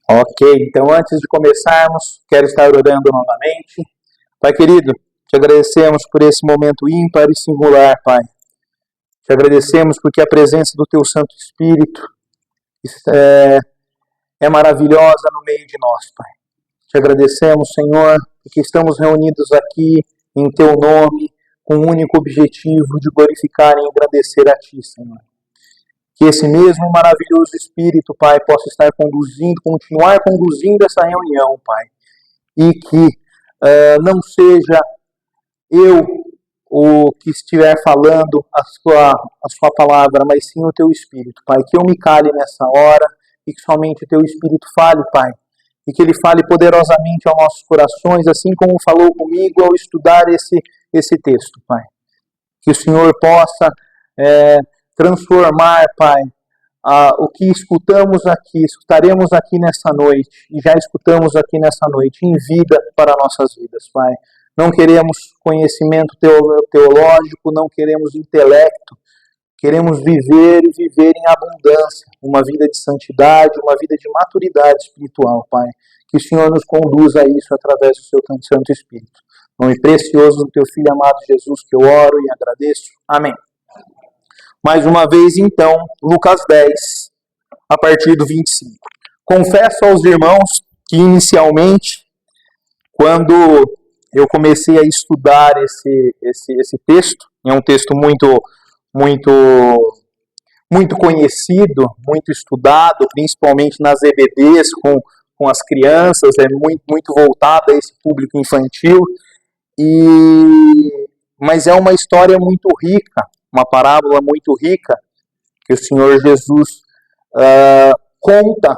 Ok, então antes de começarmos, quero estar orando novamente. Pai querido, te agradecemos por esse momento ímpar e singular, Pai. Te agradecemos porque a presença do Teu Santo Espírito é maravilhosa no meio de nós, Pai. Te agradecemos, Senhor, porque estamos reunidos aqui em Teu nome, com o único objetivo de glorificar e engrandecer a Ti, Senhor. Que esse mesmo maravilhoso Espírito, Pai, possa estar continuar conduzindo essa reunião, Pai. E que não seja eu o que estiver falando a sua palavra, mas sim o Teu Espírito, Pai. Que eu me cale nessa hora e que somente o Teu Espírito fale, Pai. E que Ele fale poderosamente aos nossos corações, assim como falou comigo ao estudar esse texto, Pai. Que o Senhor possa transformar, Pai, o que escutaremos aqui nessa noite, e já escutamos aqui nessa noite, em vida para nossas vidas, Pai. Não queremos conhecimento teológico, não queremos intelecto, queremos viver e viver em abundância, uma vida de santidade, uma vida de maturidade espiritual, Pai. Que o Senhor nos conduza a isso através do Seu Santo Espírito. No nome precioso do Teu Filho amado Jesus, que eu oro e agradeço. Amém. Mais uma vez, então, Lucas 10, a partir do 25. Confesso aos irmãos que, inicialmente, quando eu comecei a estudar esse texto, é um texto muito conhecido, muito estudado, principalmente nas EBDs, com as crianças, é muito voltado a esse público infantil, mas é uma história muito rica, uma parábola muito rica, que o Senhor Jesus conta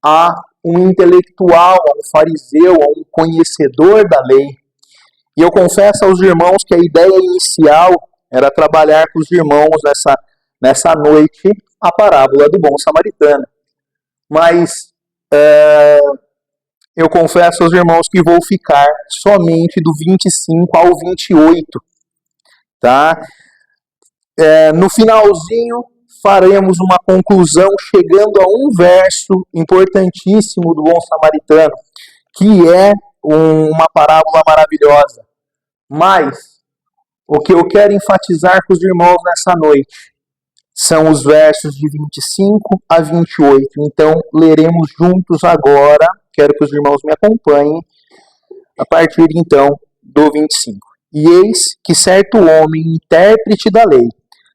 a um intelectual, a um fariseu, a um conhecedor da lei. E eu confesso aos irmãos que a ideia inicial era trabalhar com os irmãos nessa noite a parábola do bom samaritano. Mas eu confesso aos irmãos que vou ficar somente do 25 ao 28, tá? No finalzinho, faremos uma conclusão chegando a um verso importantíssimo do Bom Samaritano, que é uma parábola maravilhosa. Mas o que eu quero enfatizar com os irmãos nessa noite são os versos de 25 a 28. Então, leremos juntos agora. Quero que os irmãos me acompanhem a partir, então, do 25. E eis que certo homem, intérprete da lei,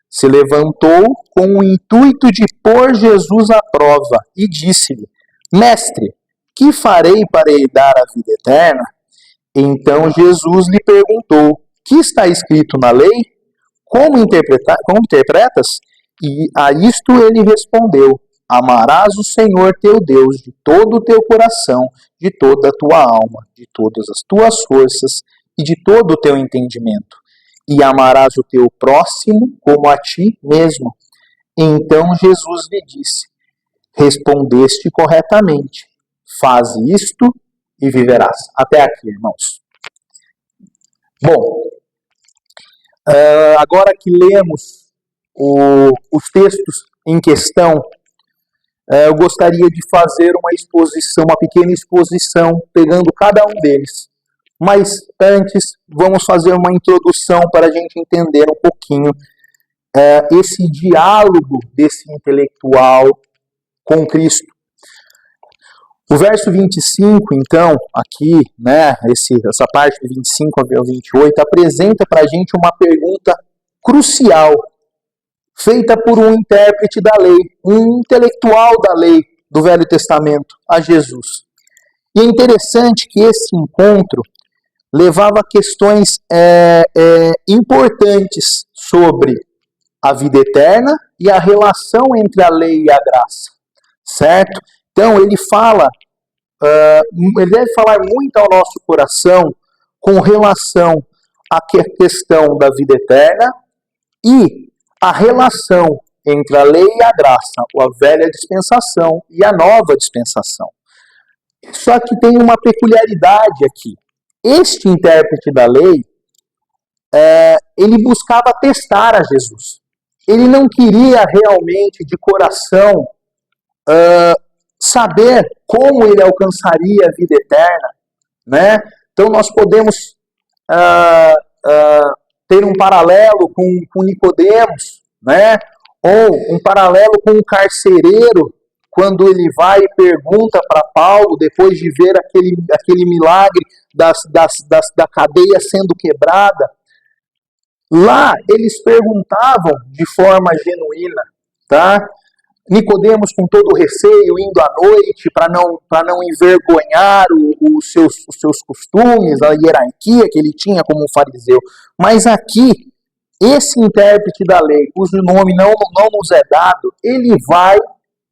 se levantou com o intuito de pôr Jesus à prova e disse-lhe: Mestre, que farei para herdar a vida eterna? Então Jesus lhe perguntou: que está escrito na lei? Como interpretas? E a isto ele respondeu: Amarás o Senhor teu Deus de todo o teu coração, de toda a tua alma, de todas as tuas forças e de todo o teu entendimento. E amarás o teu próximo como a ti mesmo. Então Jesus lhe disse: Respondeste corretamente. Faz isto e viverás. Até aqui, irmãos. Bom, agora que lemos os textos em questão, eu gostaria de fazer uma pequena exposição, pegando cada um deles. Mas antes, vamos fazer uma introdução para a gente entender um pouquinho esse diálogo desse intelectual com Cristo. O verso 25, então, aqui, essa parte do 25 ao 28, apresenta para a gente uma pergunta crucial, feita por um intérprete da lei, um intelectual da lei do Velho Testamento, a Jesus. E é interessante que esse encontro levava a questões importantes sobre a vida eterna e a relação entre a lei e a graça, certo? Então ele deve falar muito ao nosso coração com relação à questão da vida eterna e a relação entre a lei e a graça, a velha dispensação e a nova dispensação. Só que tem uma peculiaridade aqui. Este intérprete da lei, ele buscava testar a Jesus. Ele não queria realmente, de coração, saber como ele alcançaria a vida eterna, né? Então nós podemos ter um paralelo com Nicodemos, né? Ou um paralelo com o carcereiro, quando ele vai e pergunta para Paulo, depois de ver aquele milagre da cadeia sendo quebrada. Lá eles perguntavam de forma genuína, tá? Nicodemos com todo receio, indo à noite para não envergonhar os seus costumes, a hierarquia que ele tinha como um fariseu. Mas aqui, esse intérprete da lei, cujo nome não nos é dado, ele vai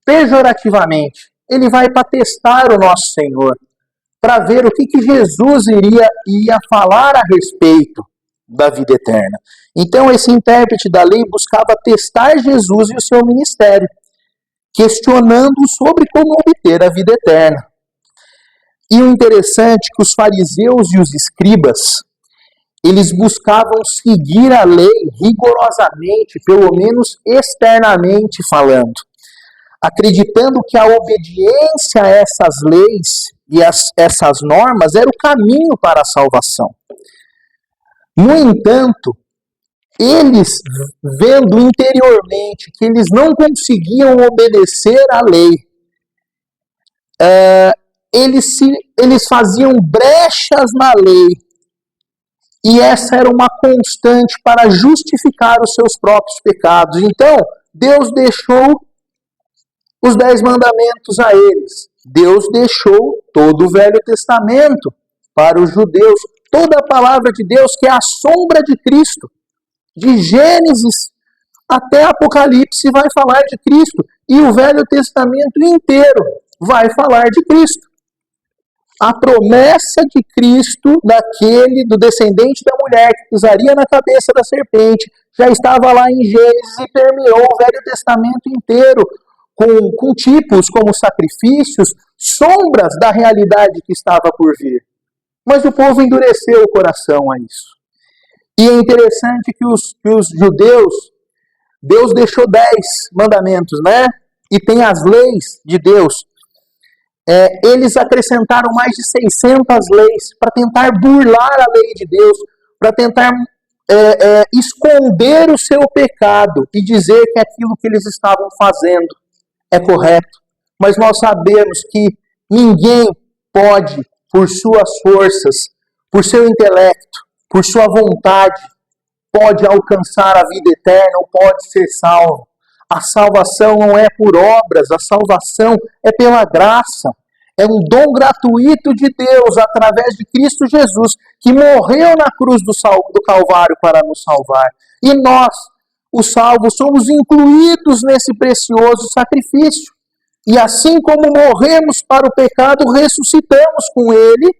pejorativamente, ele vai para testar o nosso Senhor, para ver o que Jesus ia falar a respeito da vida eterna. Então esse intérprete da lei buscava testar Jesus e o seu ministério, questionando sobre como obter a vida eterna. E o interessante é que os fariseus e os escribas, eles buscavam seguir a lei rigorosamente, pelo menos externamente falando, acreditando que a obediência a essas leis e essas normas era o caminho para a salvação. No entanto, eles, vendo interiormente que eles não conseguiam obedecer à lei, eles faziam brechas na lei, e essa era uma constante para justificar os seus próprios pecados. Então, Deus deixou os 10 mandamentos a eles. Deus deixou todo o Velho Testamento para os judeus. Toda a palavra de Deus, que é a sombra de Cristo. De Gênesis até Apocalipse vai falar de Cristo. E o Velho Testamento inteiro vai falar de Cristo. A promessa de Cristo, do descendente da mulher que pisaria na cabeça da serpente, já estava lá em Gênesis e permeou o Velho Testamento inteiro, com tipos como sacrifícios, sombras da realidade que estava por vir. Mas o povo endureceu o coração a isso. E é interessante que os judeus, Deus deixou 10 mandamentos, né? E tem as leis de Deus. Eles acrescentaram mais de 600 leis para tentar burlar a lei de Deus, para tentar esconder o seu pecado e dizer que aquilo que eles estavam fazendo é correto. Mas nós sabemos que ninguém pode, por suas forças, por seu intelecto, por sua vontade, pode alcançar a vida eterna ou pode ser salvo. A salvação não é por obras, a salvação é pela graça. É um dom gratuito de Deus através de Cristo Jesus, que morreu na cruz do Calvário para nos salvar. E nós, os salvos, somos incluídos nesse precioso sacrifício. E assim como morremos para o pecado, ressuscitamos com ele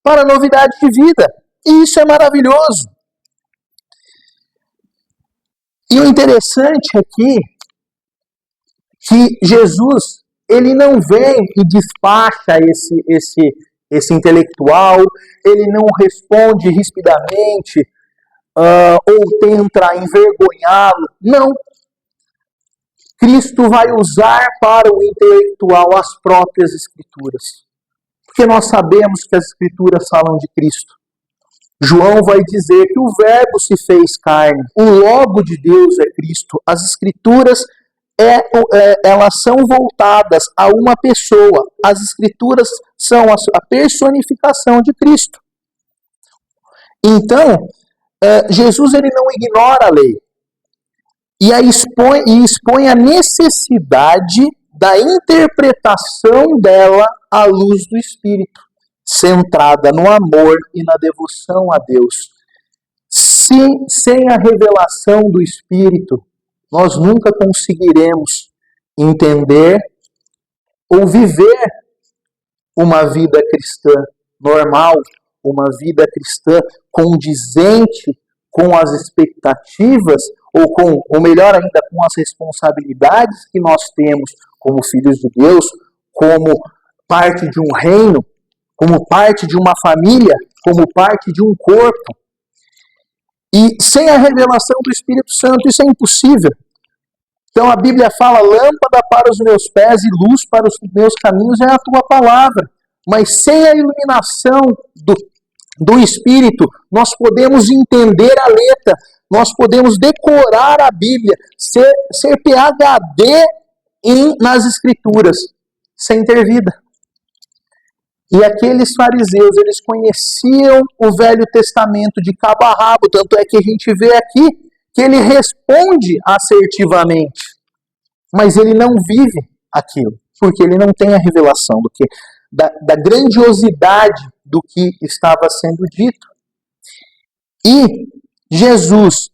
para a novidade de vida. E isso é maravilhoso. E o interessante aqui que Jesus, ele não vem e despacha esse intelectual, ele não responde rispidamente ou tenta envergonhá-lo. Não. Cristo vai usar para o intelectual as próprias Escrituras. Porque nós sabemos que as Escrituras falam de Cristo. João vai dizer que o Verbo se fez carne, o Logo de Deus é Cristo. As Escrituras, elas são voltadas a uma pessoa. As Escrituras são a personificação de Cristo. Então, Jesus ele não ignora a lei. E expõe a necessidade da interpretação dela à luz do Espírito, centrada no amor e na devoção a Deus. Sem a revelação do Espírito, nós nunca conseguiremos entender ou viver uma vida cristã normal, uma vida cristã condizente com as expectativas, ou melhor ainda, com as responsabilidades que nós temos como filhos de Deus, como parte de um reino, como parte de uma família, como parte de um corpo. E sem a revelação do Espírito Santo isso é impossível. Então a Bíblia fala, lâmpada para os meus pés e luz para os meus caminhos é a tua palavra. Mas sem a iluminação do Espírito, nós podemos entender a letra, nós podemos decorar a Bíblia, ser PhD nas Escrituras, sem ter vida. E aqueles fariseus, eles conheciam o Velho Testamento de cabo a rabo, tanto é que a gente vê aqui que ele responde assertivamente, mas ele não vive aquilo, porque ele não tem a revelação da grandiosidade do que estava sendo dito. E Jesus,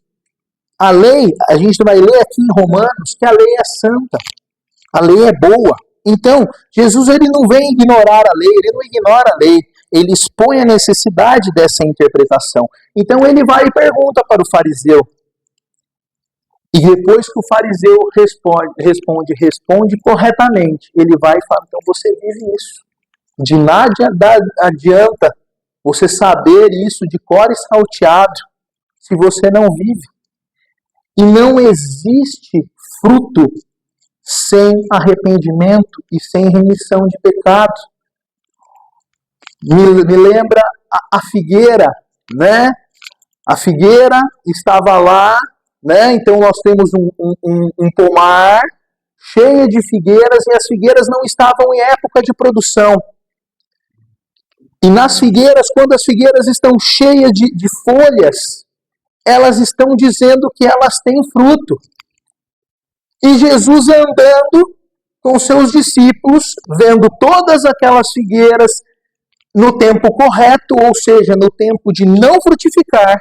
a lei, a gente vai ler aqui em Romanos que a lei é santa, a lei é boa. Então, Jesus ele não vem ignorar a lei, ele não ignora a lei, ele expõe a necessidade dessa interpretação. Então ele vai e pergunta para o fariseu. E depois que o fariseu responde corretamente, ele vai e fala, então você vive isso. De nada adianta você saber isso de cor e salteado se você não vive. E não existe fruto sem arrependimento e sem remissão de pecados. Me lembra a figueira, né? A figueira estava lá, né? Então nós temos um pomar cheio de figueiras e as figueiras não estavam em época de produção. E nas figueiras, quando as figueiras estão cheias de folhas, elas estão dizendo que elas têm fruto. E Jesus andando com seus discípulos, vendo todas aquelas figueiras no tempo correto, ou seja, no tempo de não frutificar,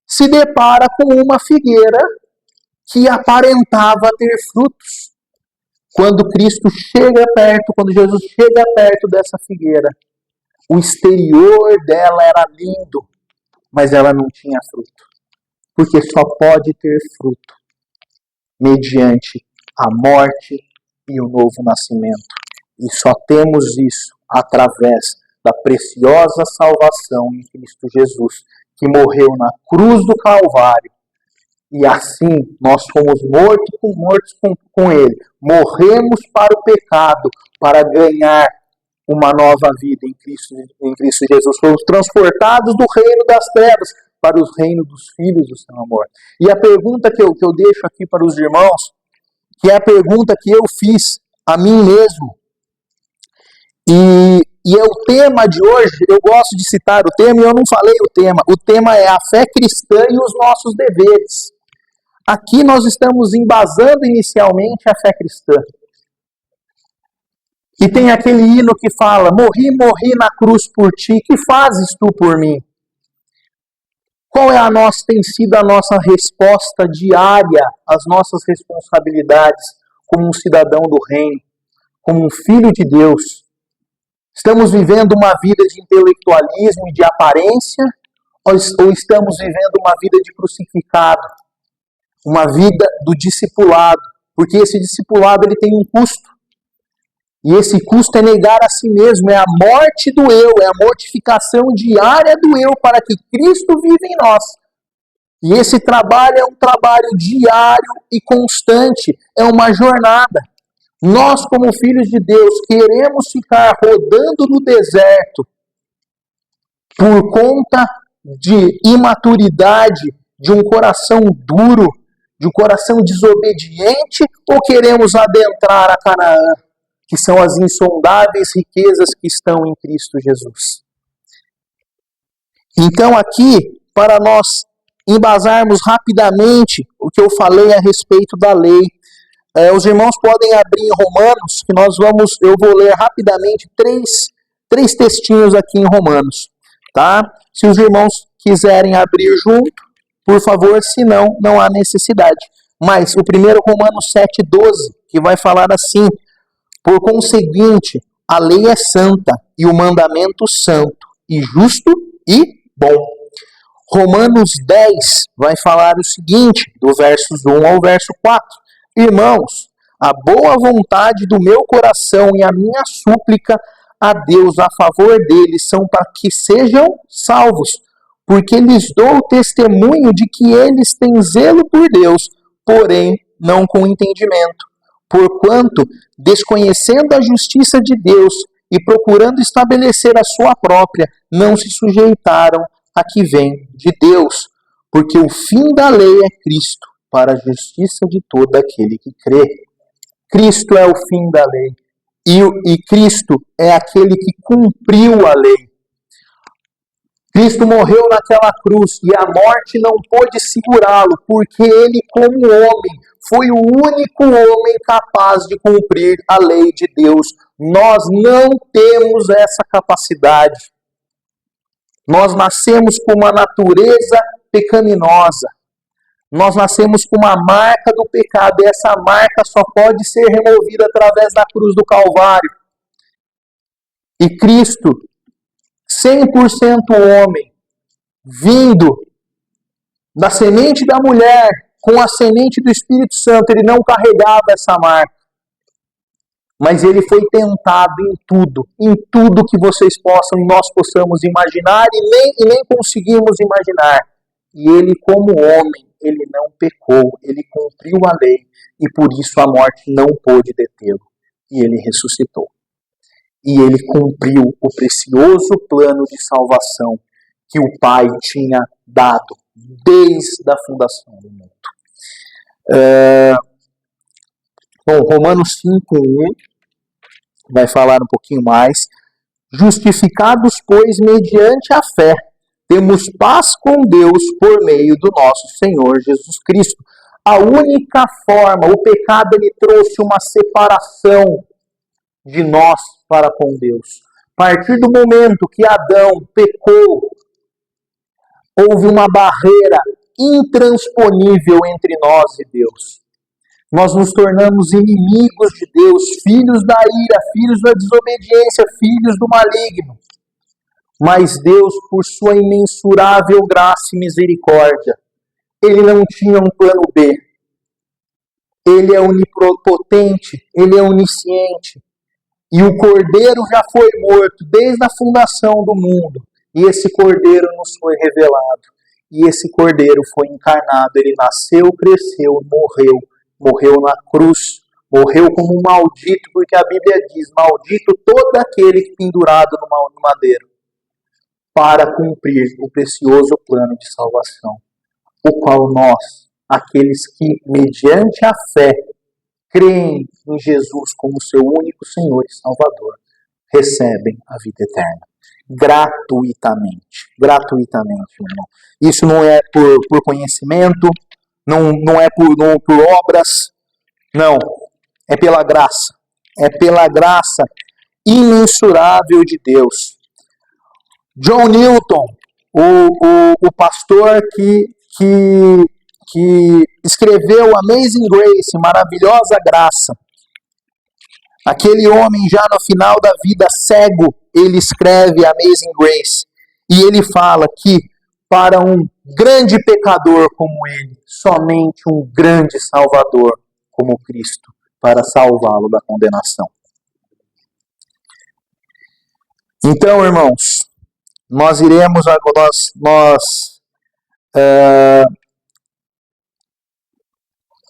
se depara com uma figueira que aparentava ter frutos. Quando Cristo chega perto, quando Jesus chega perto dessa figueira, o exterior dela era lindo, mas ela não tinha fruto. Porque só pode ter fruto mediante a morte e o novo nascimento. E só temos isso através da preciosa salvação em Cristo Jesus, que morreu na cruz do Calvário. E assim nós fomos mortos com Ele. Morremos para o pecado, para ganhar uma nova vida em Cristo Jesus. Fomos transportados do reino das trevas para o reino dos filhos do seu amor. E a pergunta que eu deixo aqui para os irmãos, que é a pergunta que eu fiz a mim mesmo, e é o tema de hoje, eu gosto de citar o tema e eu não falei o tema é a fé cristã e os nossos deveres. Aqui nós estamos embasando inicialmente a fé cristã. E tem aquele hino que fala, morri na cruz por ti, que fazes tu por mim? Qual tem sido a nossa resposta diária às nossas responsabilidades como um cidadão do reino, como um filho de Deus? Estamos vivendo uma vida de intelectualismo e de aparência, ou estamos vivendo uma vida de crucificado? Uma vida do discipulado, porque esse discipulado ele tem um custo. E esse custo é negar a si mesmo, é a morte do eu, é a mortificação diária do eu para que Cristo viva em nós. E esse trabalho é um trabalho diário e constante, é uma jornada. Nós, como filhos de Deus, queremos ficar rodando no deserto por conta de imaturidade, de um coração duro, de um coração desobediente, ou queremos adentrar a Canaã, que são as insondáveis riquezas que estão em Cristo Jesus? Então aqui, para nós embasarmos rapidamente o que eu falei a respeito da lei, os irmãos podem abrir em Romanos, que eu vou ler rapidamente três textinhos aqui em Romanos, tá? Se os irmãos quiserem abrir junto, por favor, senão não há necessidade. Mas o primeiro, Romanos 7,12, que vai falar assim: por conseguinte, a lei é santa e o mandamento santo, e justo e bom. Romanos 10 vai falar o seguinte, do versos 1 ao verso 4. Irmãos, a boa vontade do meu coração e a minha súplica a Deus a favor deles são para que sejam salvos, porque lhes dou testemunho de que eles têm zelo por Deus, porém não com entendimento. Porquanto, desconhecendo a justiça de Deus e procurando estabelecer a sua própria, não se sujeitaram a que vem de Deus, porque o fim da lei é Cristo, para a justiça de todo aquele que crê. Cristo é o fim da lei, e Cristo é aquele que cumpriu a lei. Cristo morreu naquela cruz e a morte não pôde segurá-lo, porque ele, como homem, foi o único homem capaz de cumprir a lei de Deus. Nós não temos essa capacidade. Nós nascemos com uma natureza pecaminosa. Nós nascemos com uma marca do pecado e essa marca só pode ser removida através da cruz do Calvário. E Cristo, 100% homem, vindo da semente da mulher, com a semente do Espírito Santo, ele não carregava essa marca. Mas ele foi tentado em tudo que vocês possam e nós possamos imaginar e nem conseguimos imaginar. E ele, como homem, ele não pecou, ele cumpriu a lei e por isso a morte não pôde detê-lo. E ele ressuscitou. E ele cumpriu o precioso plano de salvação que o Pai tinha dado desde a fundação do mundo. Romanos 5:1 vai falar um pouquinho mais. Justificados, pois, mediante a fé, temos paz com Deus por meio do nosso Senhor Jesus Cristo. A única forma, o pecado ele trouxe uma separação de nós para com Deus. A partir do momento que Adão pecou, houve uma barreira intransponível entre nós e Deus. Nós nos tornamos inimigos de Deus, filhos da ira, filhos da desobediência, filhos do maligno. Mas Deus, por sua imensurável graça e misericórdia, ele não tinha um plano B. Ele é onipotente, ele é onisciente. E o Cordeiro já foi morto desde a fundação do mundo. E esse Cordeiro nos foi revelado. E esse Cordeiro foi encarnado. Ele nasceu, cresceu, morreu na cruz. Morreu como um maldito, porque a Bíblia diz, maldito todo aquele pendurado no madeiro, para cumprir o precioso plano de salvação, o qual nós, aqueles que, mediante a fé, creem em Jesus como seu único Senhor e Salvador, recebem a vida eterna. Gratuitamente, irmão. Isso não é por conhecimento, não é por obras, não. É pela graça. É pela graça imensurável de Deus. John Newton, o pastor que escreveu Amazing Grace, Maravilhosa Graça. Aquele homem já no final da vida cego, ele escreve Amazing Grace. E ele fala que para um grande pecador como ele, somente um grande salvador como Cristo, para salvá-lo da condenação. Então, irmãos, nós iremos,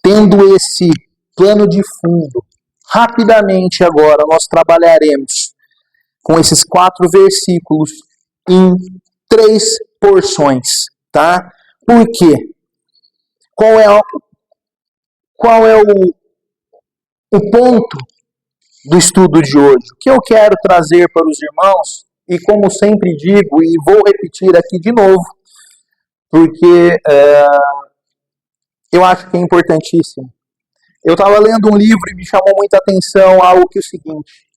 tendo esse plano de fundo, rapidamente agora nós trabalharemos com esses 4 versículos em 3 porções, tá? Por quê? Qual é o ponto do estudo de hoje? O que eu quero trazer para os irmãos, e como sempre digo, e vou repetir aqui de novo, porque eu acho que é importantíssimo. Eu estava lendo um livro e me chamou muita atenção algo que é o seguinte: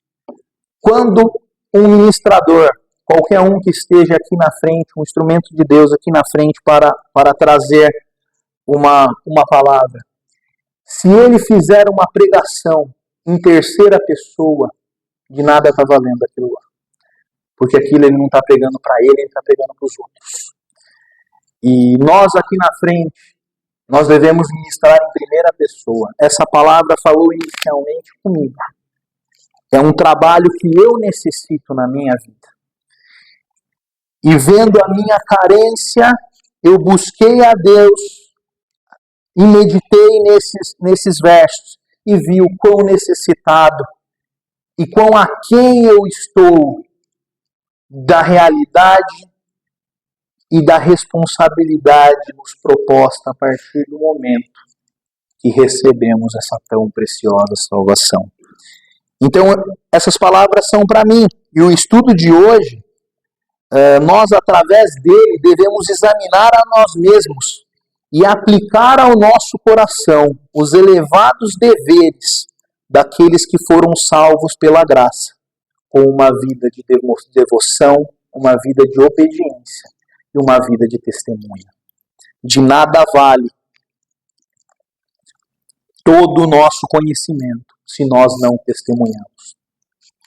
quando um ministrador, qualquer um que esteja aqui na frente, um instrumento de Deus aqui na frente para trazer uma palavra, se ele fizer uma pregação em terceira pessoa, de nada está valendo aquilo lá. Porque aquilo ele não está pregando para ele está pregando para os outros. E nós aqui na frente, nós devemos ministrar em primeira pessoa. Essa palavra falou inicialmente comigo. É um trabalho que eu necessito na minha vida. E vendo a minha carência, eu busquei a Deus e meditei nesses versos e vi o quão necessitado e quão aquém eu estou da realidade e da responsabilidade nos proposta a partir do momento que recebemos essa tão preciosa salvação. Então, essas palavras são para mim. E o estudo de hoje, nós, através dele, devemos examinar a nós mesmos e aplicar ao nosso coração os elevados deveres daqueles que foram salvos pela graça, com uma vida de devoção, uma vida de obediência e uma vida de testemunha. De nada vale todo o nosso conhecimento se nós não testemunhamos.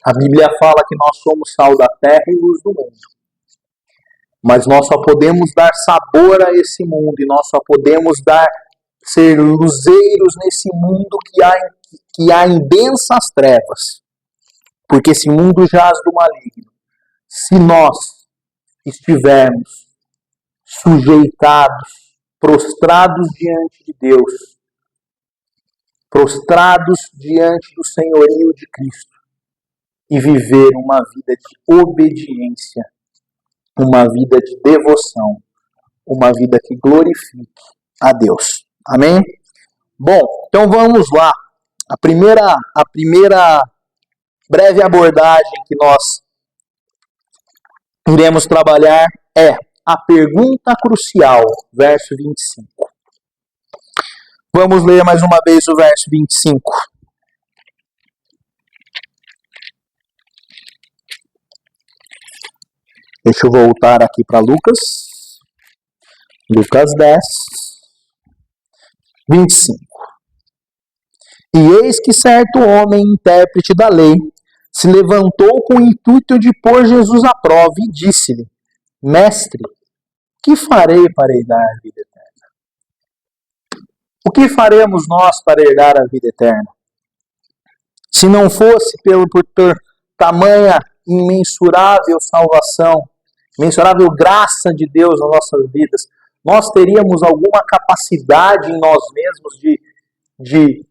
A Bíblia fala que nós somos sal da terra e luz do mundo. Mas nós só podemos dar sabor a esse mundo e nós só podemos ser luzeiros nesse mundo que há em densas trevas. Porque esse mundo jaz do maligno. Se nós estivermos sujeitados, prostrados diante de Deus, prostrados diante do senhorio de Cristo e viver uma vida de obediência, uma vida de devoção, uma vida que glorifique a Deus. Amém? Bom, então vamos lá. A primeira breve abordagem que nós iremos trabalhar é a pergunta crucial, verso 25. Vamos ler mais uma vez o verso 25. Deixa eu voltar aqui para Lucas. Lucas 10, 25. E eis que certo homem, intérprete da lei, se levantou com o intuito de pôr Jesus à prova e disse-lhe: Mestre, que farei para herdar a vida eterna? O que faremos nós para herdar a vida eterna? Se não fosse por ter tamanha imensurável salvação, imensurável graça de Deus nas nossas vidas, nós teríamos alguma capacidade em nós mesmos de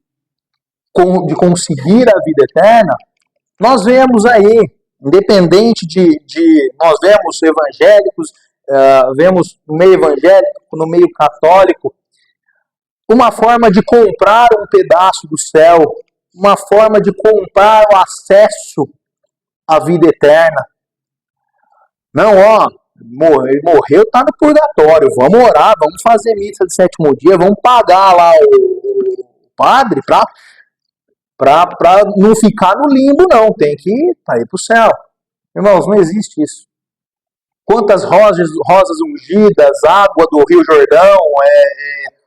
conseguir a vida eterna? Nós vemos aí, independente nós vemos evangélicos, vemos no meio evangélico, no meio católico, uma forma de comprar um pedaço do céu, uma forma de comprar o acesso à vida eterna. Não, ele morreu, está no purgatório, vamos orar, vamos fazer missa de sétimo dia, vamos pagar lá o padre para não ficar no limbo, não, tem que ir para o céu. Irmãos, não existe isso. Quantas rosas ungidas, água do Rio Jordão,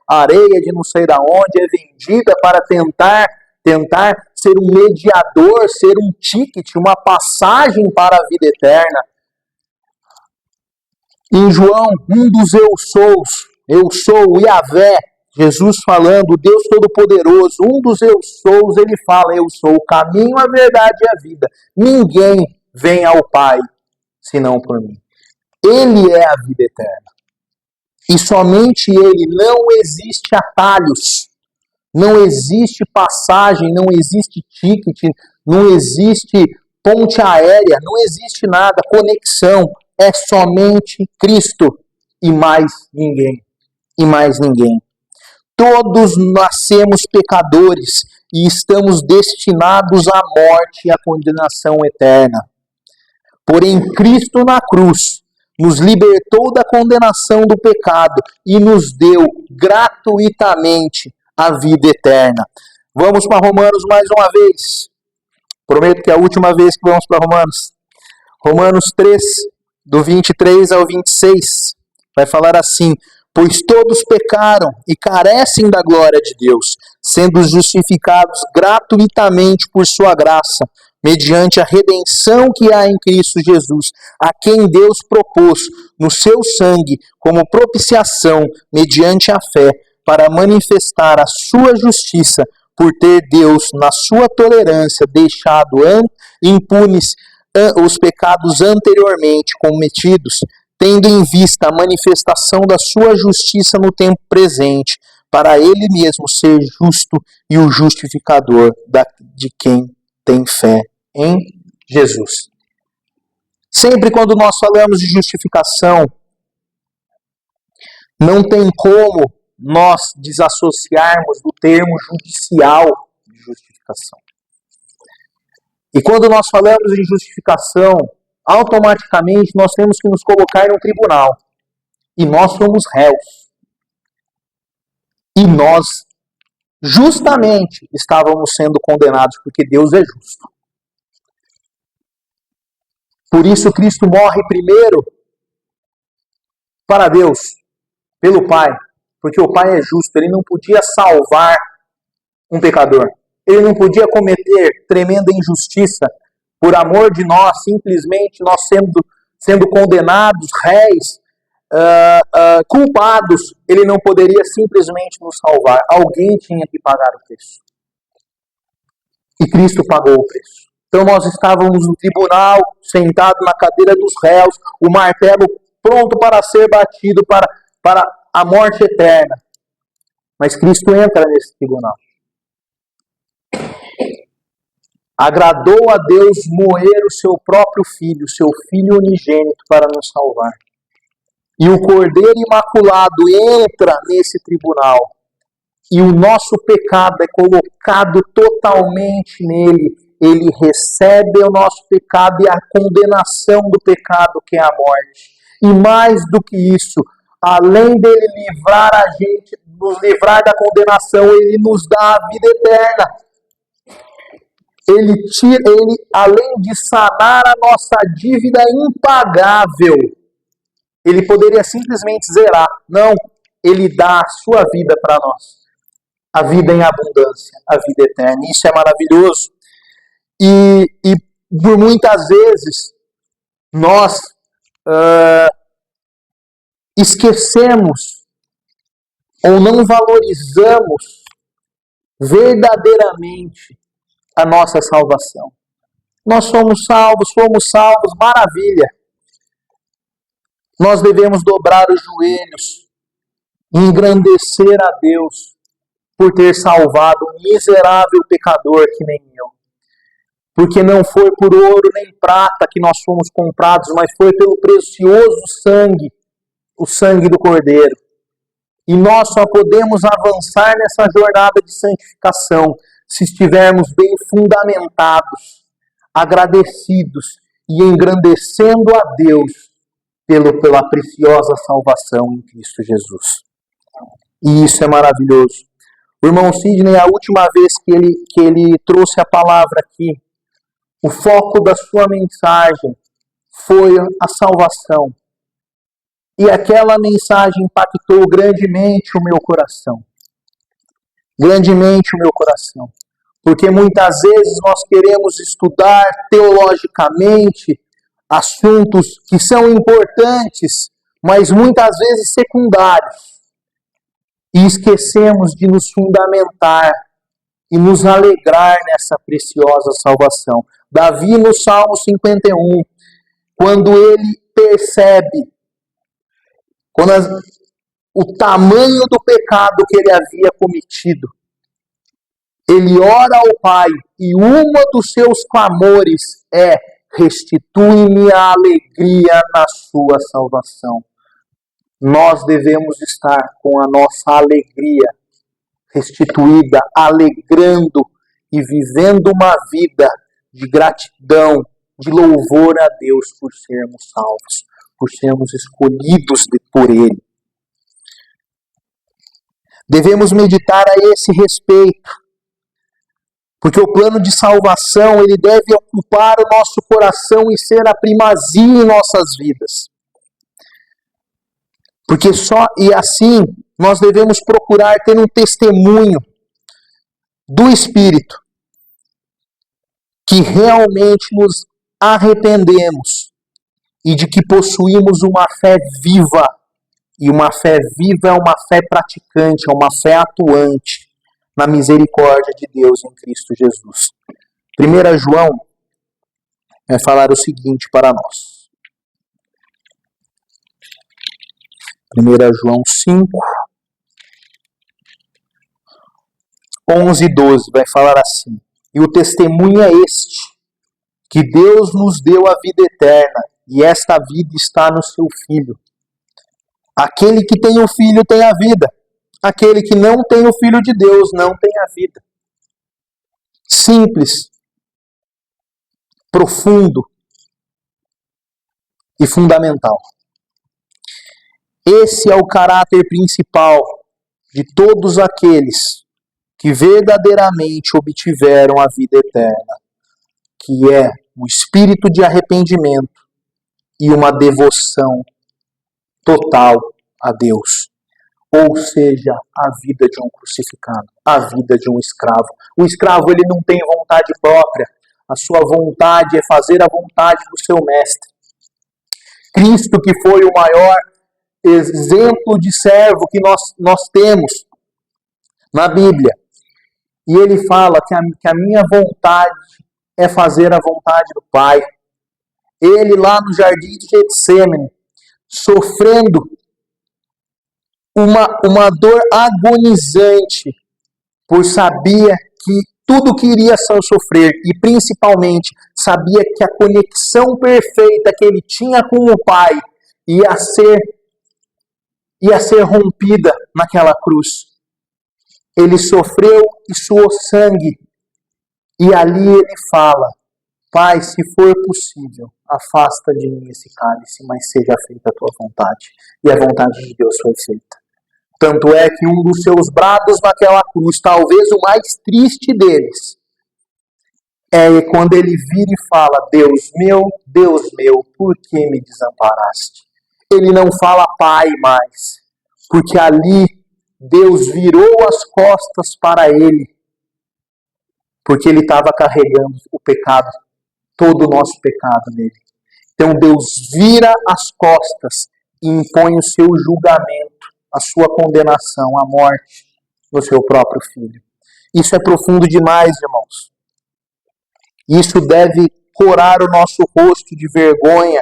areia de não sei da onde é vendida para tentar ser um mediador, ser um ticket, uma passagem para a vida eterna. Em João, um dos eu sou o Yahvé, Jesus falando, Deus Todo-Poderoso, um dos eu sou, ele fala, eu sou o caminho, a verdade e a vida. Ninguém vem ao Pai senão por mim. Ele é a vida eterna. E somente Ele. Não existe atalhos, não existe passagem, não existe ticket, não existe ponte aérea, não existe nada, conexão. É somente Cristo e mais ninguém. E mais ninguém. Todos nascemos pecadores e estamos destinados à morte e à condenação eterna. Porém, Cristo na cruz nos libertou da condenação do pecado e nos deu gratuitamente a vida eterna. Vamos para Romanos mais uma vez. Prometo que é a última vez que vamos para Romanos. Romanos 3, do 23 ao 26, vai falar assim: pois todos pecaram e carecem da glória de Deus, sendo justificados gratuitamente por sua graça, mediante a redenção que há em Cristo Jesus, a quem Deus propôs no seu sangue como propiciação mediante a fé, para manifestar a sua justiça, por ter Deus, na sua tolerância, deixado impunes os pecados anteriormente cometidos, tendo em vista a manifestação da sua justiça no tempo presente, para Ele mesmo ser justo e o justificador de quem tem fé em Jesus. Sempre quando nós falamos de justificação, não tem como nós desassociarmos do termo judicial de justificação. E quando nós falamos em justificação, automaticamente nós temos que nos colocar em um tribunal. E nós somos réus. E nós, justamente, estávamos sendo condenados, porque Deus é justo. Por isso Cristo morre primeiro para Deus, pelo Pai, porque o Pai é justo, Ele não podia salvar um pecador. Ele não podia cometer tremenda injustiça por amor de nós, simplesmente nós sendo condenados, réis, culpados. Ele não poderia simplesmente nos salvar. Alguém tinha que pagar o preço. E Cristo pagou o preço. Então nós estávamos no tribunal, sentados na cadeira dos réus, o martelo pronto para ser batido para a morte eterna. Mas Cristo entra nesse tribunal. Agradou a Deus moer o seu próprio filho, o seu filho unigênito, para nos salvar. E o Cordeiro Imaculado entra nesse tribunal. E o nosso pecado é colocado totalmente nele. Ele recebe o nosso pecado e a condenação do pecado, que é a morte. E mais do que isso, além dele livrar a gente, nos livrar da condenação, ele nos dá a vida eterna. Ele, além de sanar a nossa dívida impagável, ele poderia simplesmente zerar. Não, ele dá a sua vida para nós. A vida em abundância, a vida eterna. Isso é maravilhoso. E por muitas vezes, nós esquecemos ou não valorizamos verdadeiramente a nossa salvação. Nós fomos salvos, maravilha. Nós devemos dobrar os joelhos e engrandecer a Deus por ter salvado um miserável pecador que nem eu. Porque não foi por ouro nem prata que nós fomos comprados, mas foi pelo precioso sangue, o sangue do Cordeiro. E nós só podemos avançar nessa jornada de santificação se estivermos bem fundamentados, agradecidos e engrandecendo a Deus pela preciosa salvação em Cristo Jesus. E isso é maravilhoso. O irmão Sidney, a última vez que ele trouxe a palavra aqui, o foco da sua mensagem foi a salvação. E aquela mensagem impactou grandemente o meu coração. Grandemente o meu coração. Porque muitas vezes nós queremos estudar teologicamente assuntos que são importantes, mas muitas vezes secundários. E esquecemos de nos fundamentar e nos alegrar nessa preciosa salvação. Davi, no Salmo 51, quando ele percebe o tamanho do pecado que ele havia cometido, ele ora ao Pai e um dos seus clamores é: restitui-me a alegria na sua salvação. Nós devemos estar com a nossa alegria restituída, alegrando e vivendo uma vida de gratidão, de louvor a Deus por sermos salvos, por sermos escolhidos por Ele. Devemos meditar a esse respeito, porque o plano de salvação ele deve ocupar o nosso coração e ser a primazia em nossas vidas. Porque assim nós devemos procurar ter um testemunho do Espírito, que realmente nos arrependemos e de que possuímos uma fé viva. E uma fé viva é uma fé praticante, é uma fé atuante na misericórdia de Deus em Cristo Jesus. 1 João vai falar o seguinte para nós. 1 João 5, 11:12 vai falar assim: e o testemunho é este, que Deus nos deu a vida eterna, e esta vida está no seu Filho. Aquele que tem o Filho tem a vida. Aquele que não tem o Filho de Deus não tem a vida. Simples, profundo e fundamental. Esse é o caráter principal de todos aqueles que verdadeiramente obtiveram a vida eterna, que é o espírito de arrependimento e uma devoção total a Deus. Ou seja, a vida de um crucificado, a vida de um escravo. O escravo, ele não tem vontade própria. A sua vontade é fazer a vontade do seu mestre. Cristo, que foi o maior exemplo de servo que nós temos na Bíblia. E ele fala que a minha vontade é fazer a vontade do Pai. Ele lá no jardim de Getsêmani, sofrendo uma dor agonizante, pois sabia que tudo que iria sofrer, e principalmente sabia que a conexão perfeita que ele tinha com o Pai ia ser rompida naquela cruz. Ele sofreu e suou sangue, e ali ele fala: Pai, se for possível, afasta de mim esse cálice, mas seja feita a tua vontade. E a vontade de Deus foi feita. Tanto é que um dos seus brados naquela cruz, talvez o mais triste deles, é quando ele vira e fala: Deus meu, por que me desamparaste? Ele não fala Pai mais, porque ali Deus virou as costas para ele, porque ele estava carregando o pecado, todo o nosso pecado nele. Então Deus vira as costas e impõe o seu julgamento, a sua condenação, a morte no seu próprio Filho. Isso é profundo demais, irmãos. Isso deve corar o nosso rosto de vergonha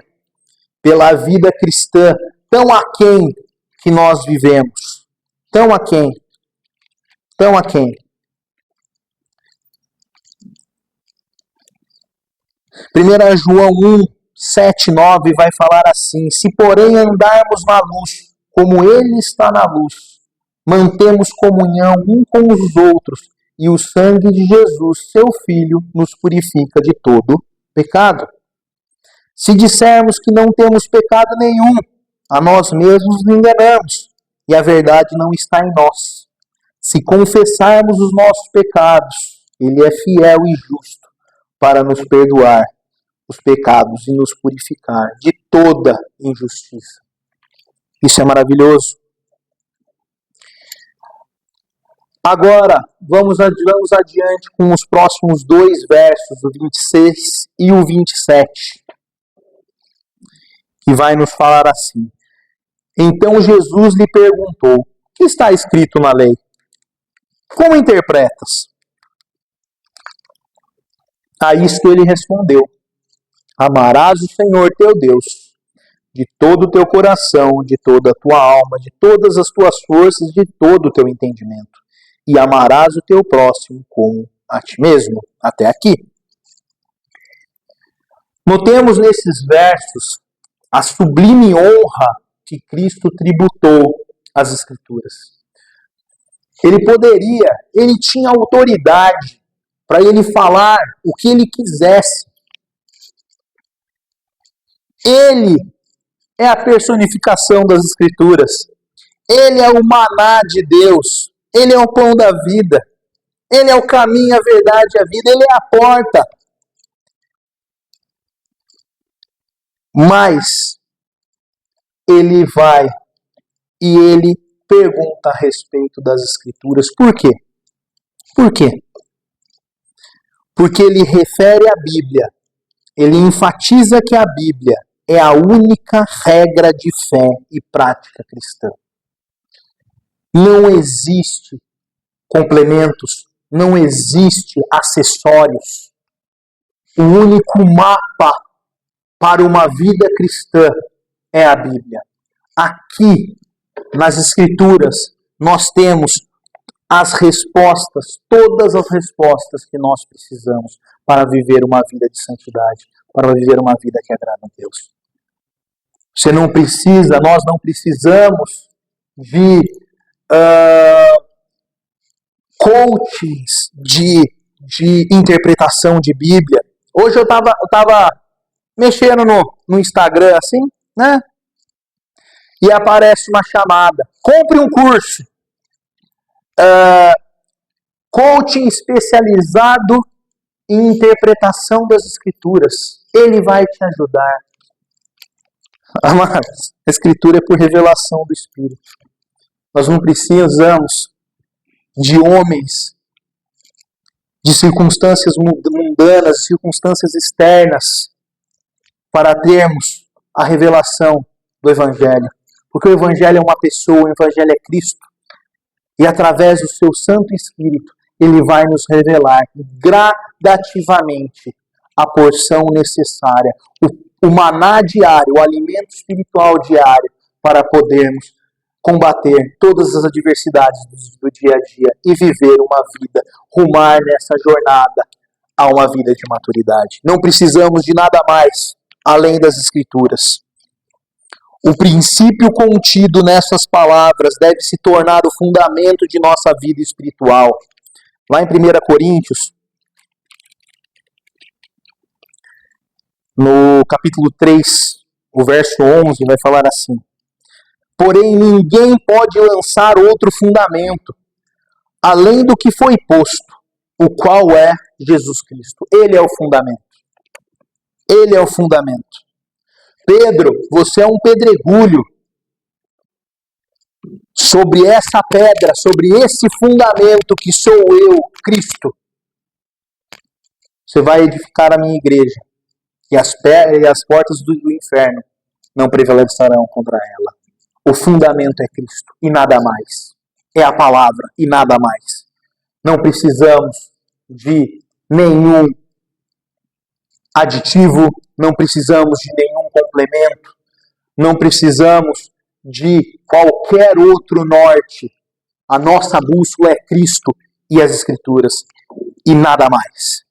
pela vida cristã tão aquém que nós vivemos. Tão aquém. Tão aquém. 1 João 1, 7, 9 vai falar assim: se porém andarmos na luz, como Ele está na luz, mantemos comunhão um com os outros, e o sangue de Jesus, seu Filho, nos purifica de todo pecado. Se dissermos que não temos pecado nenhum, a nós mesmos nos enganamos, e a verdade não está em nós. Se confessarmos os nossos pecados, Ele é fiel e justo para nos perdoar os pecados e nos purificar de toda injustiça. Isso é maravilhoso. Agora, vamos adiante com os próximos dois versos, o 26 e o 27, que vai nos falar assim: então Jesus lhe perguntou: o que está escrito na lei? Como interpretas? A isto ele respondeu: amarás o Senhor teu Deus de todo o teu coração, de toda a tua alma, de todas as tuas forças, de todo o teu entendimento. E amarás o teu próximo como a ti mesmo. Até aqui. Notemos nesses versos a sublime honra que Cristo tributou às Escrituras. Ele tinha autoridade para ele falar o que ele quisesse. Ele é a personificação das Escrituras. Ele é o maná de Deus. Ele é o pão da vida. Ele é o caminho, a verdade e a vida. Ele é a porta. Mas ele vai e ele pergunta a respeito das Escrituras. Por quê? Por quê? Porque ele refere à Bíblia. Ele enfatiza que a Bíblia é a única regra de fé e prática cristã. Não existe complementos, não existe acessórios. O único mapa para uma vida cristã é a Bíblia. Aqui, nas Escrituras, nós temos as respostas, todas as respostas que nós precisamos para viver uma vida de santidade, para viver uma vida que agrada a Deus. Você não precisa, nós não precisamos de coachings de interpretação de Bíblia. Hoje eu estava mexendo no Instagram assim, né? E aparece uma chamada. Compre um curso. Coaching especializado em interpretação das Escrituras. Ele vai te ajudar. Amados, a Escritura é por revelação do Espírito. Nós não precisamos de homens, de circunstâncias mundanas, circunstâncias externas, para termos a revelação do Evangelho. Porque o Evangelho é uma pessoa, o Evangelho é Cristo. E através do seu Santo Espírito, Ele vai nos revelar gradativamente a porção necessária, o maná diário, o alimento espiritual diário, para podermos combater todas as adversidades do dia a dia e viver uma vida, rumar nessa jornada a uma vida de maturidade. Não precisamos de nada mais além das Escrituras. O princípio contido nessas palavras deve se tornar o fundamento de nossa vida espiritual. Lá em 1 Coríntios, no capítulo 3, o verso 11, vai falar assim: porém, ninguém pode lançar outro fundamento, além do que foi posto, o qual é Jesus Cristo. Ele é o fundamento. Ele é o fundamento. Pedro, você é um pedregulho. Sobre essa pedra, sobre esse fundamento que sou eu, Cristo, você vai edificar a minha igreja. E as portas do inferno não prevalecerão contra ela. O fundamento é Cristo e nada mais. É a palavra e nada mais. Não precisamos de nenhum aditivo, não precisamos de nenhum complemento, não precisamos de qualquer outro norte. A nossa bússola é Cristo e as Escrituras e nada mais.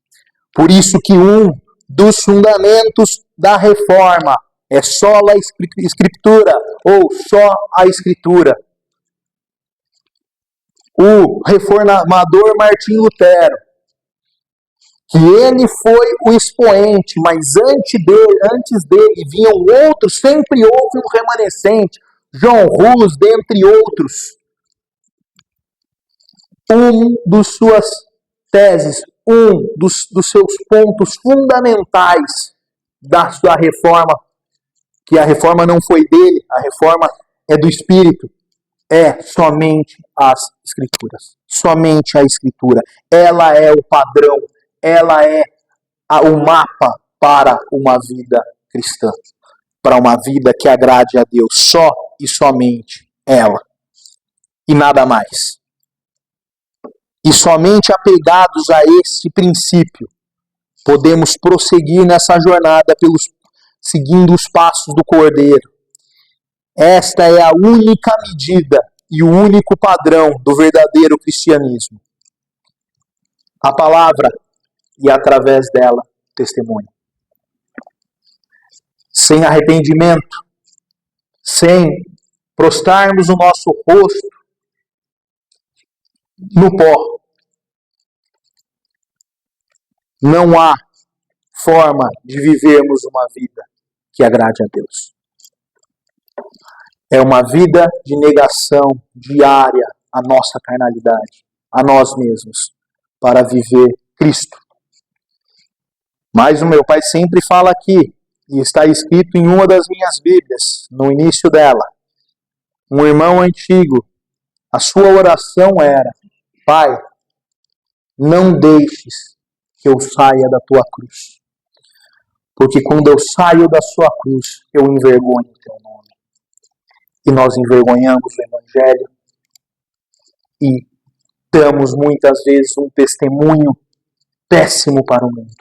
Por isso que um dos fundamentos da reforma é só a Escritura, ou só a Escritura. O reformador Martim Lutero, que ele foi o expoente, mas antes dele vinham outros, sempre houve um remanescente, John Hus, dentre outros. Um dos suas teses, um dos seus pontos fundamentais da sua reforma, que a reforma não foi dele, a reforma é do Espírito, é somente as Escrituras. Somente a Escritura. Ela é o padrão, ela é o mapa para uma vida cristã, para uma vida que agrade a Deus, só e somente ela, e nada mais. E somente apegados a esse princípio, podemos prosseguir nessa jornada seguindo os passos do Cordeiro. Esta é a única medida e o único padrão do verdadeiro cristianismo. A palavra e através dela o testemunho. Sem arrependimento, sem prostrarmos o nosso rosto no pó, não há forma de vivermos uma vida que agrade a Deus. É uma vida de negação diária à nossa carnalidade, a nós mesmos, para viver Cristo. Mas o meu pai sempre fala aqui, e está escrito em uma das minhas Bíblias, no início dela, um irmão antigo, a sua oração era: Pai, não deixes que eu saia da tua cruz. Porque quando eu saio da sua cruz, eu envergonho o teu nome. E nós envergonhamos o Evangelho e damos muitas vezes um testemunho péssimo para o mundo.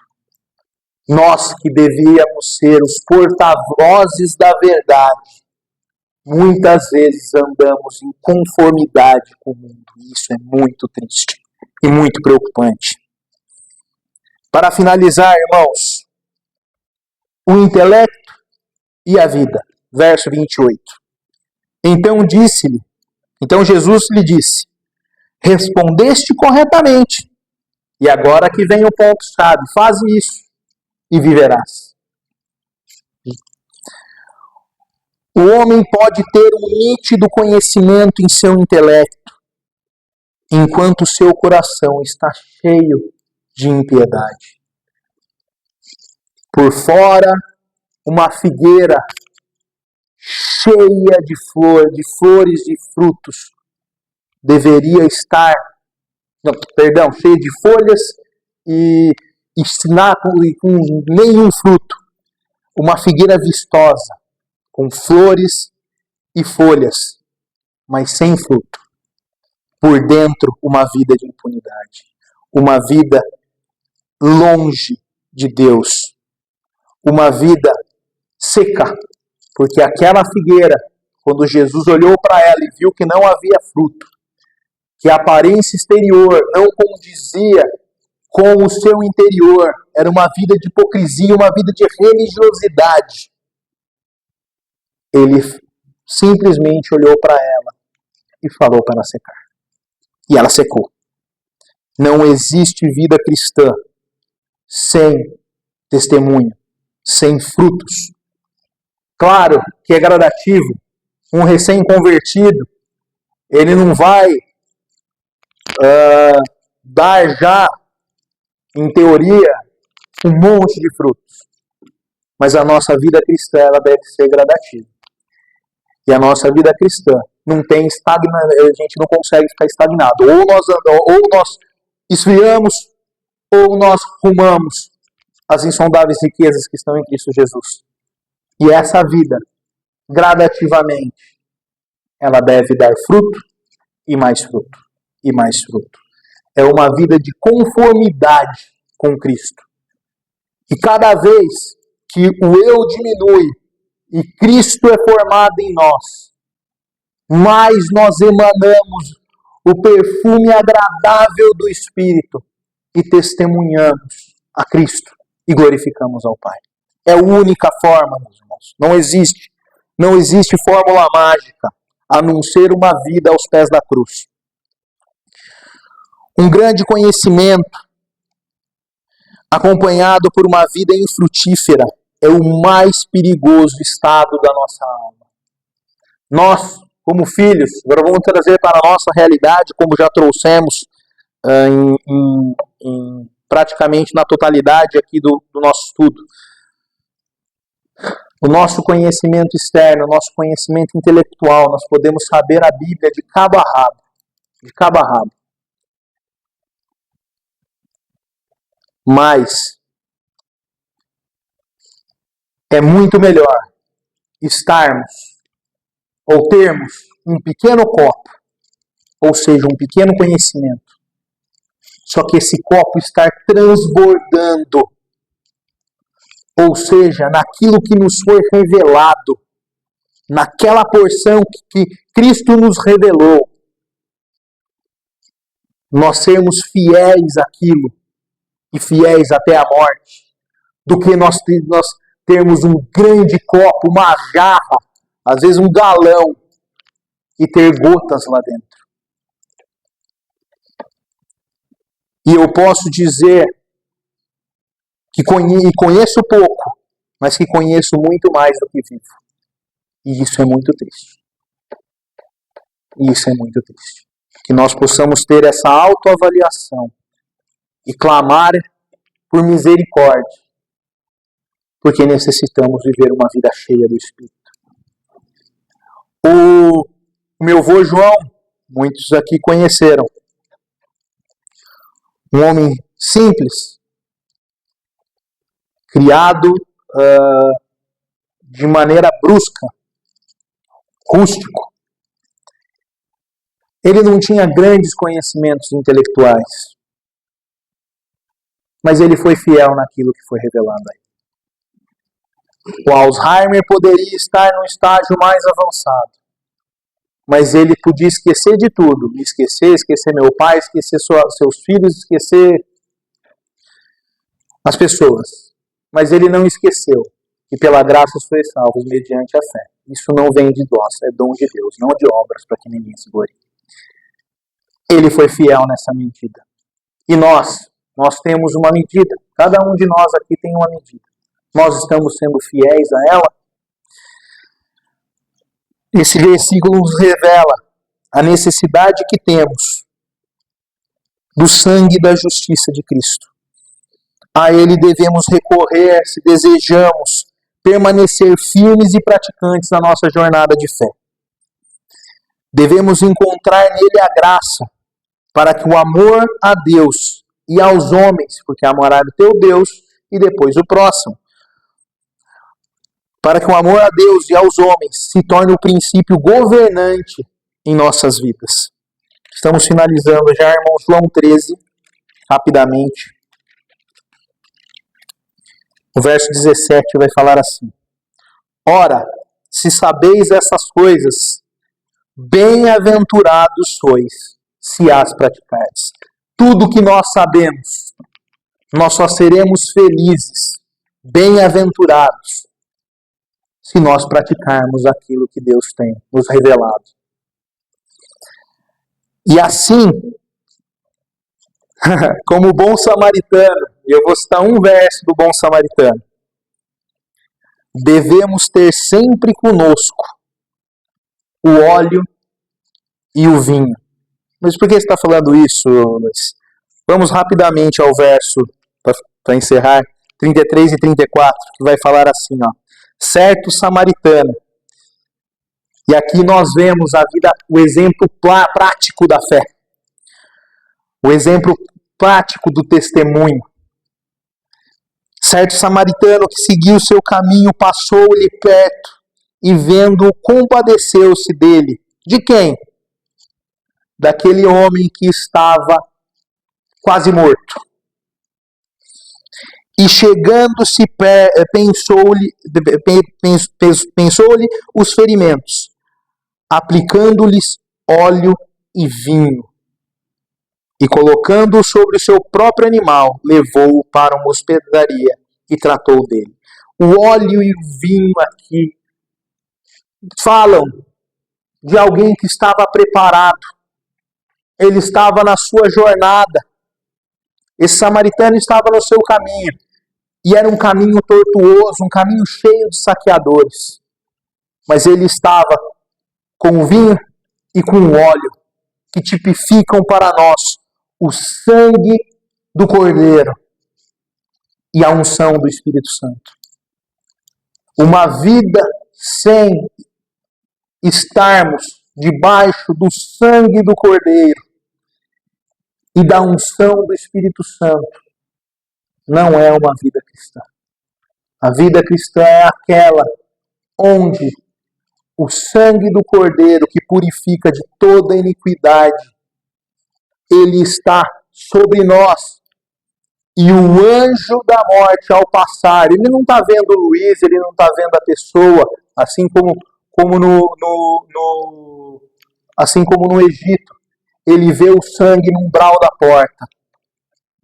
Nós que devíamos ser os porta-vozes da verdade, muitas vezes andamos em conformidade com o mundo. E isso é muito triste e muito preocupante. Para finalizar, irmãos, o intelecto e a vida. Verso 28. Então Jesus lhe disse: respondeste corretamente. E agora que vem o ponto-chave. Faz isso e viverás. O homem pode ter um nítido conhecimento em seu intelecto, enquanto seu coração está cheio de impiedade. Por fora, uma figueira cheia de flores e frutos, deveria estar, cheia de folhas e com nenhum fruto. Uma figueira vistosa, com flores e folhas, mas sem fruto. Por dentro, uma vida de impunidade. Uma vida longe de Deus. Uma vida seca. Porque aquela figueira, quando Jesus olhou para ela e viu que não havia fruto, que a aparência exterior não condizia com o seu interior, era uma vida de hipocrisia, uma vida de religiosidade, ele simplesmente olhou para ela e falou para ela secar. E ela secou. Não existe vida cristã sem testemunho, sem frutos. Claro que é gradativo. Um recém-convertido, ele não vai dar já, em teoria, um monte de frutos. Mas a nossa vida cristã, ela deve ser gradativa. E a nossa vida cristã não tem a gente não consegue ficar estagnado. Ou nós esfriamos, ou nós rumamos as insondáveis riquezas que estão em Cristo Jesus. E essa vida, gradativamente, ela deve dar fruto, e mais fruto, e mais fruto. É uma vida de conformidade com Cristo. E cada vez que o eu diminui e Cristo é formado em nós, mais nós emanamos o perfume agradável do Espírito e testemunhamos a Cristo e glorificamos ao Pai. É a única forma, meus irmãos. Não existe fórmula mágica a não ser uma vida aos pés da cruz. Um grande conhecimento acompanhado por uma vida infrutífera é o mais perigoso estado da nossa alma. Nós, como filhos, agora vamos trazer para a nossa realidade, como já trouxemos praticamente na totalidade aqui do nosso estudo. O nosso conhecimento externo, o nosso conhecimento intelectual, nós podemos saber a Bíblia de cabo a rabo. De cabo a rabo. Mas é muito melhor estarmos ou termos um pequeno copo, ou seja, um pequeno conhecimento, só que esse copo estar transbordando, ou seja, naquilo que nos foi revelado, naquela porção que Cristo nos revelou, nós sermos fiéis àquilo e fiéis até a morte, do que nós termos um grande copo, uma jarra, às vezes um galão, e ter gotas lá dentro. E eu posso dizer que conheço pouco, mas que conheço muito mais do que vivo. E isso é muito triste. Isso é muito triste. Que nós possamos ter essa autoavaliação e clamar por misericórdia, porque necessitamos viver uma vida cheia do Espírito. O meu avô João, muitos aqui conheceram, um homem simples, criado de maneira brusca, rústico. Ele não tinha grandes conhecimentos intelectuais, mas ele foi fiel naquilo que foi revelado a ele. O Alzheimer poderia estar num estágio mais avançado, mas ele podia esquecer de tudo, me esquecer meu pai, esquecer seus filhos, esquecer as pessoas. Mas ele não esqueceu que pela graça sois salvos mediante a fé. Isso não vem de nós, é dom de Deus, não de obras, para que ninguém se glorie. Ele foi fiel nessa medida. E nós temos uma medida. Cada um de nós aqui tem uma medida. Nós estamos sendo fiéis a ela. Esse versículo nos revela a necessidade que temos do sangue e da justiça de Cristo. A ele devemos recorrer se desejamos permanecer firmes e praticantes na nossa jornada de fé. Devemos encontrar nele a graça para que o amor a Deus e aos homens, porque amarás o teu Deus e depois o próximo, para que o amor a Deus e aos homens se torne o princípio governante em nossas vidas. Estamos finalizando já, irmãos, João 13, rapidamente. O verso 17 vai falar assim: Ora, se sabeis essas coisas, bem-aventurados sois, se as praticardes. Tudo que nós sabemos, nós só seremos felizes, bem-aventurados, se nós praticarmos aquilo que Deus tem nos revelado. E assim, como o bom samaritano, e eu vou citar um verso do bom samaritano, devemos ter sempre conosco o óleo e o vinho. Mas por que você está falando isso, Luiz? Vamos rapidamente ao verso, para encerrar, 33 e 34, que vai falar assim, ó. Certo samaritano. E aqui nós vemos a vida, o exemplo prático da fé. O exemplo prático do testemunho. Certo samaritano que seguiu o seu caminho, passou-lhe perto e vendo-o, compadeceu-se dele. De quem? Daquele homem que estava quase morto. E chegando-se, pensou-lhe os ferimentos, aplicando-lhes óleo e vinho. E colocando-o sobre o seu próprio animal, levou-o para uma hospedaria e tratou dele. O óleo e o vinho aqui falam de alguém que estava preparado. Ele estava na sua jornada. Esse samaritano estava no seu caminho. E era um caminho tortuoso, um caminho cheio de saqueadores. Mas ele estava com o vinho e com o óleo, que tipificam para nós o sangue do Cordeiro e a unção do Espírito Santo. Uma vida sem estarmos debaixo do sangue do Cordeiro e da unção do Espírito Santo não é uma vida cristã. A vida cristã é aquela onde o sangue do Cordeiro, que purifica de toda iniquidade, ele está sobre nós. E o anjo da morte, ao passar, ele não está vendo o Luiz, ele não está vendo a pessoa, assim como no Egito. Ele vê o sangue no umbral da porta.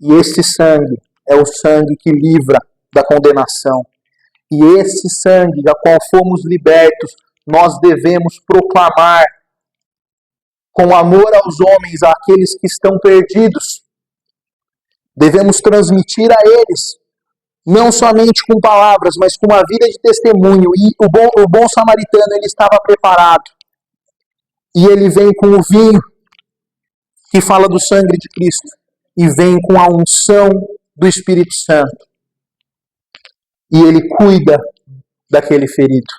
E esse sangue é o sangue que livra da condenação. E esse sangue, da qual fomos libertos, nós devemos proclamar com amor aos homens, àqueles que estão perdidos. Devemos transmitir a eles, não somente com palavras, mas com uma vida de testemunho. E o bom samaritano, ele estava preparado. E ele vem com o vinho, que fala do sangue de Cristo, e vem com a unção do Espírito Santo. E ele cuida daquele ferido.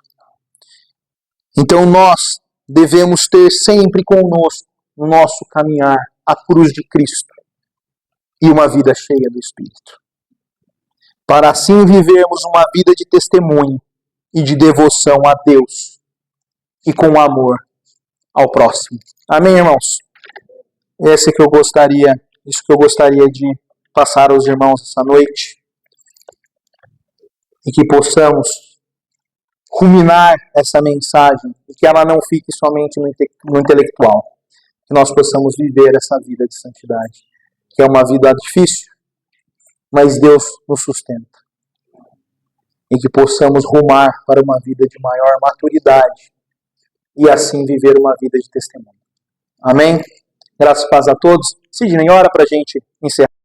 Então nós devemos ter sempre conosco, no nosso caminhar, a cruz de Cristo e uma vida cheia do Espírito. Para assim vivermos uma vida de testemunho e de devoção a Deus e com amor ao próximo. Amém, irmãos? Isso que eu gostaria de passar aos irmãos essa noite. E que possamos ruminar essa mensagem e que ela não fique somente no intelectual. Que nós possamos viver essa vida de santidade, que é uma vida difícil, mas Deus nos sustenta. E que possamos rumar para uma vida de maior maturidade e assim viver uma vida de testemunho. Amém? Graças e paz a todos. Sidney, ora para a gente encerrar.